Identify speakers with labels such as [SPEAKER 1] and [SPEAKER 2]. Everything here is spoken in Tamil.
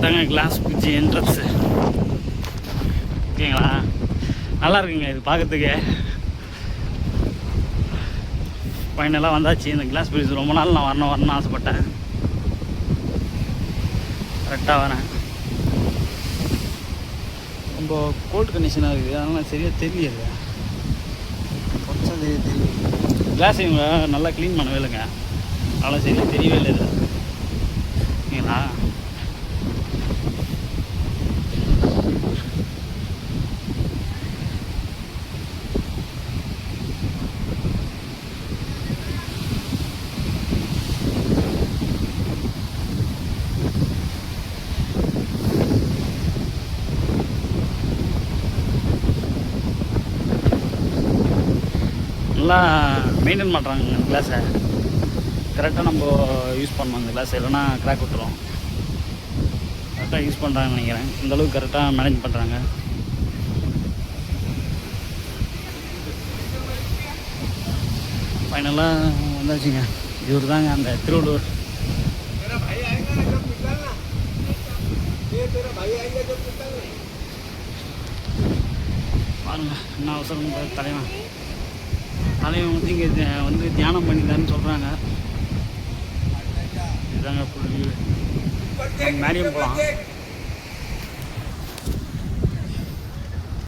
[SPEAKER 1] இதாங்க கிளாஸ் பிரிட்ஜ் என்ட்ரன்ஸு. ஓகேங்களா, நல்லா இருக்குங்க இது பார்க்கறதுக்கு. ஃபைனலாக வந்தாச்சு. இந்த கிளாஸ் பிரிட்ஜ் ரொம்ப நாள் நான் வரணும்னு ஆசைப்பட்டேன். கரெக்டாக வரேன். ரொம்ப கோல்டு கண்டிஷனாக இருக்குது, அதனால் சரியாக தெரியல. கொஞ்சம் தெரியும். கிளாஸ் இவங்க நல்லா க்ளீன் பண்ணவே இல்லைங்க, அதனால் சரியாக தெரியவே இல்லை இது. ஓகேங்களா, நல்லா மெயின்டைன் பண்ணுறாங்க அந்த கிளாஸை. கரெக்டாக நம்ம யூஸ் பண்ணணும் அந்த கிளாஸை, இல்லைனா கிராக் விட்டுரும். கரெக்டாக யூஸ் பண்ணுறாங்கன்னு நினைக்கிறேன். இந்தளவுக்கு கரெக்டாக மேனேஜ் பண்ணுறாங்க. ஃபைனலாக வந்தாச்சுங்க. இவர் தாங்க அந்த திருவள்ளூர். பாருங்க என்ன அவசரம் தலைவன் வந்து இங்கே வந்து தியானம் பண்ணிதான்னு சொல்கிறாங்க. இதுதாங்க ஃபுல் மேலேயும் போகலாம்.